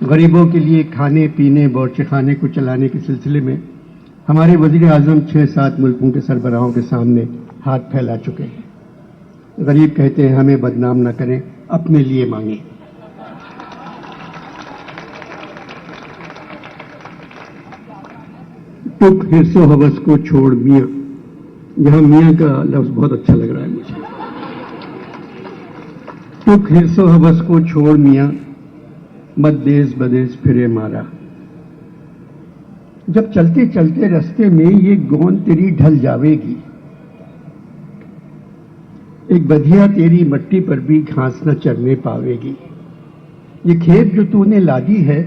غریبوں کے لیے کھانے پینے بورچے خانے کو چلانے کے سلسلے میں ہمارے وزیر اعظم 6-7 ملکوں کے سربراہوں کے سامنے ہاتھ پھیلا چکے ہیں۔ غریب کہتے ہیں ہمیں بدنام نہ کریں، اپنے لیے مانگیں۔ ٹک حرص و ہوس کو چھوڑ میاں، یہاں میاں کا لفظ بہت اچھا لگ رہا ہے مجھے۔ ٹک حرص و ہوس کو چھوڑ میاں، مت دیس بدیس پھرے مارا۔ جب چلتے چلتے رستے میں یہ گوند تیری ڈھل جاوے گی، ایک بدھیا تیری مٹی پر بھی گھاس نہ چرنے پاوے گی۔ یہ کھیپ جو تو نے لادی ہے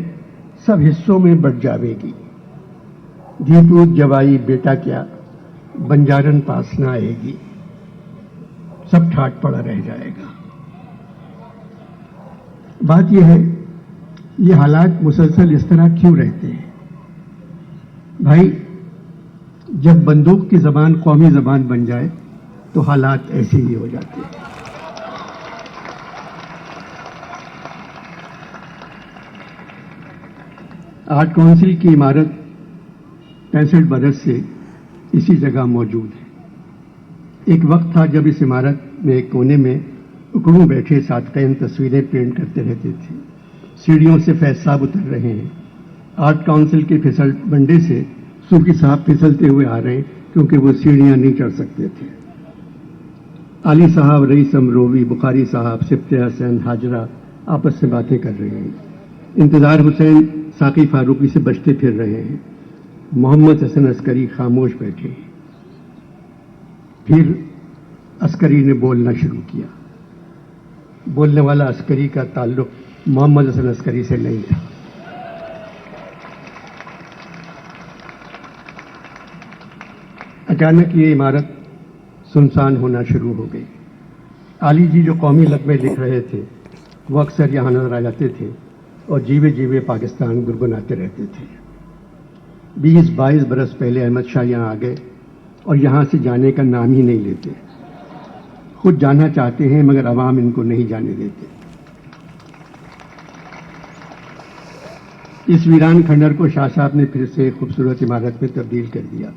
سب حصوں میں بٹ جاوے گی۔ دھیپوت جوائی بیٹا کیا بنجارن پاس نہ آئے گی، سب ٹھاٹ پڑا رہ جائے گا۔ بات یہ ہے یہ حالات مسلسل اس طرح کیوں رہتے ہیں؟ بھائی جب بندوق کی زبان قومی زبان بن جائے تو حالات ایسے ہی ہو جاتے ہیں۔ آرٹ کونسل کی عمارت 65 برس سے اسی جگہ موجود ہے۔ ایک وقت تھا جب اس عمارت میں ایک کونے میں اکڑوں بیٹھے صادقین تصویریں پینٹ کرتے رہتے تھے۔ سیڑھیوں سے فیض صاحب اتر رہے ہیں، آرٹ کونسل کے پھسل بنڈے سے صوفی صاحب پھسلتے ہوئے آ رہے ہیں کیونکہ وہ سیڑھیاں نہیں چڑھ سکتے تھے۔ علی صاحب، رئیس امروی، بخاری صاحب، سبط حسین، حاجرہ آپس سے باتیں کر رہے ہیں۔ انتظار حسین ساقی فاروقی سے بچتے پھر رہے ہیں۔ محمد حسن عسکری خاموش بیٹھے ہیں۔ پھر عسکری نے بولنا شروع کیا۔ بولنے والا عسکری کا تعلق محمد حسن عسکری سے نہیں تھا۔ اچانک یہ عمارت سنسان ہونا شروع ہو گئی۔ علی جی جو قومی لقبے لکھ رہے تھے وہ اکثر یہاں نظر آ جاتے تھے اور جیوے جیوے پاکستان گنگناتے رہتے تھے۔ 20-22 برس پہلے احمد شاہ یہاں آ گئے اور یہاں سے جانے کا نام ہی نہیں لیتے۔ خود جانا چاہتے ہیں مگر عوام ان کو نہیں جانے دیتے۔ اس ویران کھنڈر کو شاہ صاحب نے پھر سے خوبصورت عمارت میں تبدیل کر دیا۔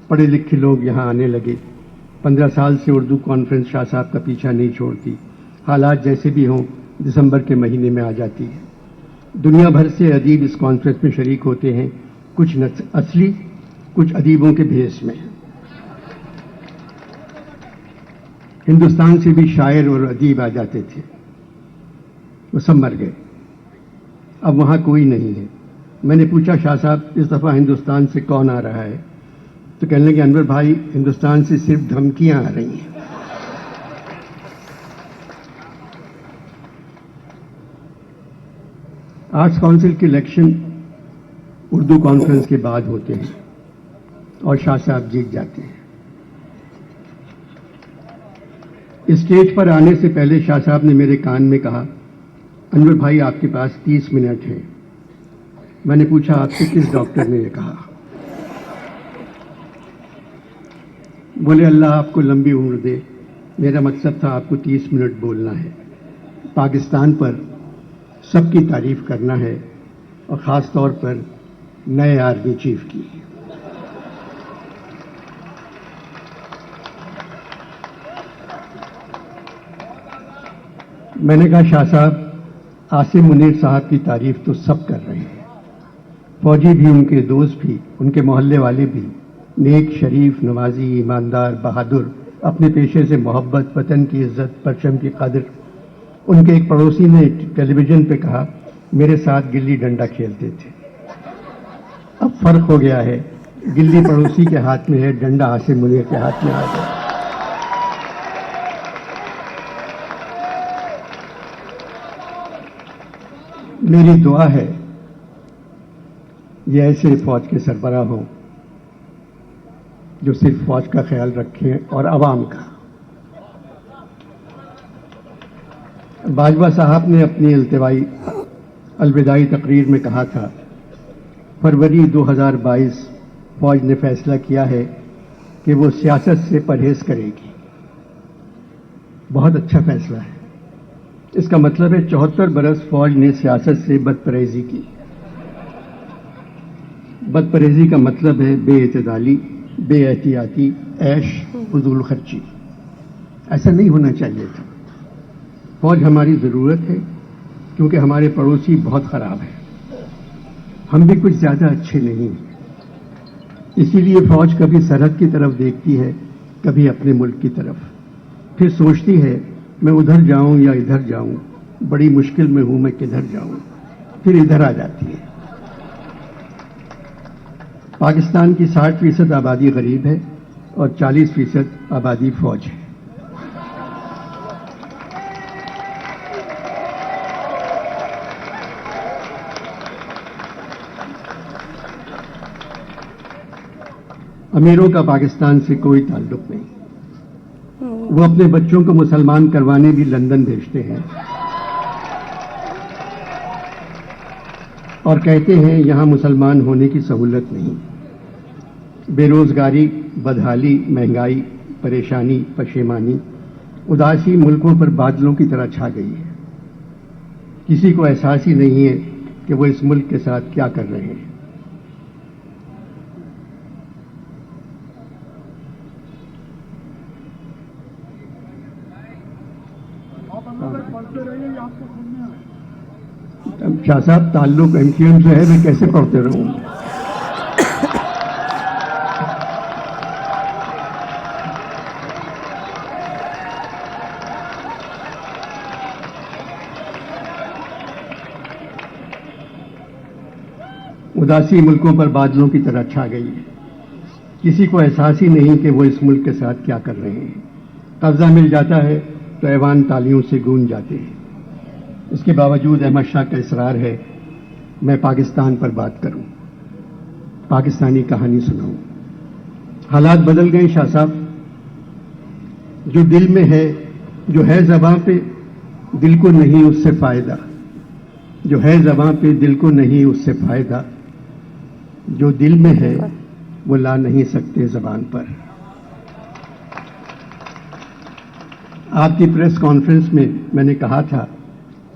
پڑھے لکھے لوگ یہاں آنے لگے۔ 15 سال سے اردو کانفرنس شاہ صاحب کا پیچھا نہیں چھوڑتی۔ حالات جیسے بھی ہوں دسمبر کے مہینے میں آ جاتی ہے۔ دنیا بھر سے ادیب اس کانفرنس میں شریک ہوتے ہیں، کچھ اصلی کچھ ادیبوں کے بھیس میں۔ ہندوستان سے بھی شاعر اور ادیب آ جاتے تھے، وہ سب مر گئے، اب وہاں کوئی نہیں ہے۔ میں نے پوچھا شاہ صاحب اس دفعہ ہندوستان سے کون آ رہا ہے؟ تو کہنے لگے انور بھائی ہندوستان سے صرف دھمکیاں آ رہی ہیں۔ آرٹس کونسل کے الیکشن اردو کانفرنس کے بعد ہوتے ہیں اور شاہ صاحب جیت جاتے ہیں۔ اسٹیج پر آنے سے پہلے شاہ صاحب نے میرے کان میں کہا انور بھائی آپ کے پاس 30 منٹ ہیں۔ میں نے پوچھا آپ سے کس ڈاکٹر نے یہ کہا؟ بولے اللہ آپ کو لمبی عمر دے، میرا مقصد تھا آپ کو 30 منٹ بولنا ہے، پاکستان پر سب کی تعریف کرنا ہے اور خاص طور پر نئے آرمی چیف کی۔ میں نے کہا شاہ صاحب عاصم منیر صاحب کی تعریف تو سب کر رہے ہیں، فوجی بھی، ان کے دوست بھی، ان کے محلے والے بھی، نیک، شریف، نمازی، ایماندار، بہادر، اپنے پیشے سے محبت، وطن کی عزت، پرچم کی قدر۔ ان کے ایک پڑوسی نے ٹیلی ویژن پہ کہا میرے ساتھ گلی ڈنڈا کھیلتے تھے۔ اب فرق ہو گیا ہے، گلی پڑوسی کے ہاتھ میں ہے، ڈنڈا عاصم منیر کے ہاتھ میں آ گیا۔ میری دعا ہے یہ ایسے فوج کے سربراہ ہوں جو صرف فوج کا خیال رکھیں اور عوام کا۔ باجوہ صاحب نے اپنی الوداعی تقریر میں کہا تھا فروری 2022 فوج نے فیصلہ کیا ہے کہ وہ سیاست سے پرہیز کرے گی۔ بہت اچھا فیصلہ ہے۔ اس کا مطلب ہے 74 برس فوج نے سیاست سے بدپرہیزی کی. بدپرہیزی کا مطلب ہے بے اعتدالی، بے احتیاطی، عیش، فضول خرچی. ایسا نہیں ہونا چاہیے تھا. فوج ہماری ضرورت ہے کیونکہ ہمارے پڑوسی بہت خراب ہیں. ہم بھی کچھ زیادہ اچھے نہیں ہیں. اسی لیے فوج کبھی سرحد کی طرف دیکھتی ہے، کبھی اپنے ملک کی طرف، پھر سوچتی ہے میں ادھر جاؤں یا ادھر جاؤں، بڑی مشکل میں ہوں، میں کدھر جاؤں، پھر ادھر آ جاتی ہے. پاکستان کی 60% آبادی غریب ہے اور 40% آبادی فوج ہے. امیروں کا پاکستان سے کوئی تعلق نہیں. وہ اپنے بچوں کو مسلمان کروانے بھی لندن بھیجتے ہیں اور کہتے ہیں یہاں مسلمان ہونے کی سہولت نہیں. بے روزگاری، بدحالی، مہنگائی، پریشانی، پشیمانی، اداسی ملکوں پر بادلوں کی طرح چھا گئی ہے. کسی کو احساس ہی نہیں ہے کہ وہ اس ملک کے ساتھ کیا کر رہے ہیں. شاہ صاحب تعلق MQM سے ہے، میں کیسے پڑھتے رہوں؟ اداسی ملکوں پر بادلوں کی طرح چھا گئی ہے. کسی کو احساس ہی نہیں کہ وہ اس ملک کے ساتھ کیا کر رہے ہیں. قبضہ مل جاتا ہے تو ایوان تالیوں سے گونج جاتے ہیں. اس کے باوجود احمد شاہ کا اصرار ہے میں پاکستان پر بات کروں، پاکستانی کہانی سناؤں. حالات بدل گئے شاہ صاحب. جو دل میں ہے، جو ہے زباں پہ، دل کو نہیں اس سے فائدہ. جو ہے زباں پہ، دل کو نہیں اس سے فائدہ. جو دل میں ہے وہ لا نہیں سکتے زبان پر. آپ کی پریس کانفرنس میں میں نے کہا تھا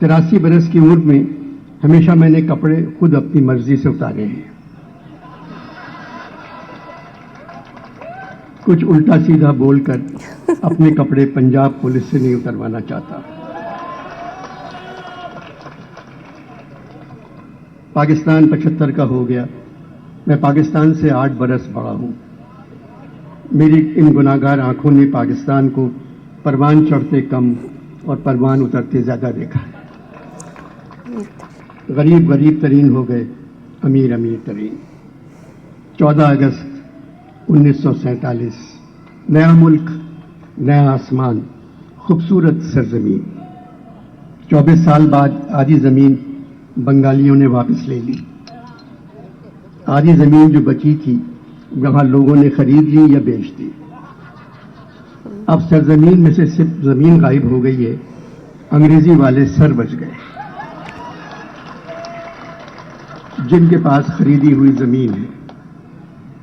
83 برس کی عمر میں ہمیشہ میں نے کپڑے خود اپنی مرضی سے اتارے ہیں. کچھ الٹا سیدھا بول کر اپنے کپڑے پنجاب پولیس سے نہیں اتروانا چاہتا. پاکستان 75 کا ہو گیا. میں پاکستان سے 8 برس بڑا ہوں. میری ان گناہگار آنکھوں نے پاکستان کو پروان چڑھتے کم اور پروان اترتے زیادہ دیکھا ہے. غریب غریب ترین ہو گئے، امیر امیر ترین. 14 اگست 1947، نیا ملک، نیا آسمان، خوبصورت سرزمین. 24 سال بعد آدھی زمین بنگالیوں نے واپس لے لی. آدھی زمین جو بچی تھی وہاں لوگوں نے خرید لی یا بیچ دی. اب سرزمین میں سے صرف زمین غائب ہو گئی ہے، انگریزی والے سر بچ گئے. جن کے پاس خریدی ہوئی زمین ہے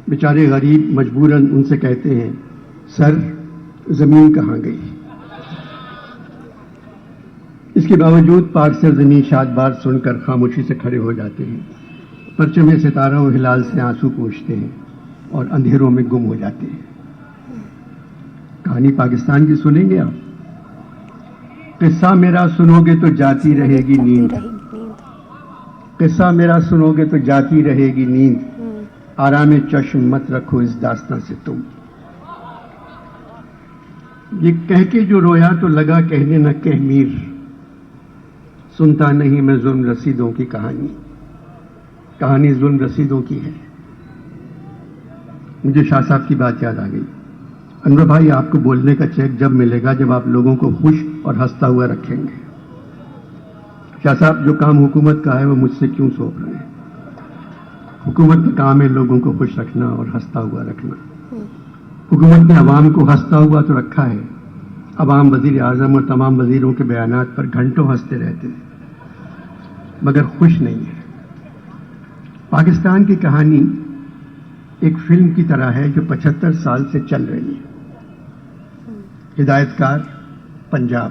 بیچارے غریب مجبوراً ان سے کہتے ہیں سر زمین کہاں گئی. اس کے باوجود پاک سرزمین شاد بار سن کر خاموشی سے کھڑے ہو جاتے ہیں، پرچم ستاروں و ہلال سے آنسو پوچھتے ہیں اور اندھیروں میں گم ہو جاتے ہیں. کہانی پاکستان کی سنیں گے آپ؟ قصہ میرا سنو گے تو جاتی رہے گی نیند. قصہ میرا سنو گے تو جاتی رہے گی نیند. آرام چشم مت رکھو اس داستان سے تم. یہ کہہ کے جو رویا تو لگا کہنے نہ کہہ میر. سنتا نہیں میں ظلم رسیدوں کی کہانی. کہانی ظلم رسیدوں کی ہے. مجھے شاہ صاحب کی بات یاد آ گئی. انور بھائی آپ کو بولنے کا چیک جب ملے گا جب آپ لوگوں کو خوش اور ہنستا ہوا رکھیں گے. شاہ صاحب جو کام حکومت کا ہے وہ مجھ سے کیوں سونپ رہے ہیں؟ حکومت کا کام ہے لوگوں کو خوش رکھنا اور ہنستا ہوا رکھنا. حکومت نے عوام کو ہنستا ہوا تو رکھا ہے. عوام وزیر اعظم اور تمام وزیروں کے بیانات پر گھنٹوں ہنستے رہتے ہیں مگر خوش نہیں ہے. پاکستان کی کہانی ایک فلم کی طرح ہے جو 75 سال سے چل رہی ہے. ہدایت کار پنجاب.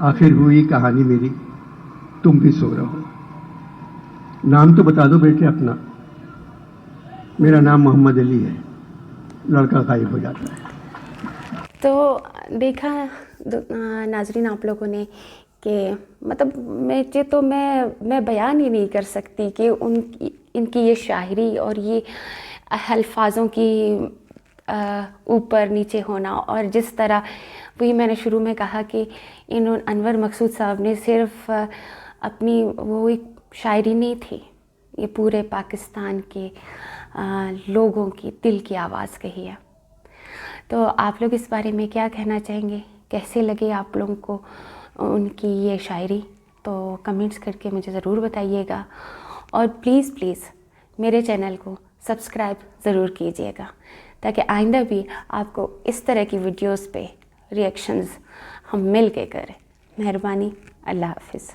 آخر ہوئی کہانی میری، تم بھی سو رہو. نام تو بتا دو بیٹے اپنا. میرا نام محمد علی ہے. لڑکا غائب ہو جاتا ہے. تو دیکھا ناظرین آپ لوگوں نے کہ مطلب میں بیان ہی نہیں کر سکتی کہ ان کی یہ شاعری اور یہ الفاظوں کی اوپر نیچے ہونا، اور جس طرح وہی میں نے شروع میں کہا کہ انور مقصود صاحب نے صرف اپنی وہ ایک شاعری نہیں تھی، یہ پورے پاکستان کے لوگوں کی دل کی آواز کہی ہے. تو آپ لوگ اس بارے میں کیا کہنا چاہیں گے؟ کیسے لگے آپ لوگوں کو ان کی یہ شاعری؟ تو کمنٹس کر کے مجھے ضرور بتائیے گا، اور پلیز میرے چینل کو سبسکرائب ضرور کیجیے گا تاکہ آئندہ بھی آپ کو اس طرح کی ویڈیوز پہ ریئیکشنز ہم مل کے کریں. مہربانی. اللہ حافظ.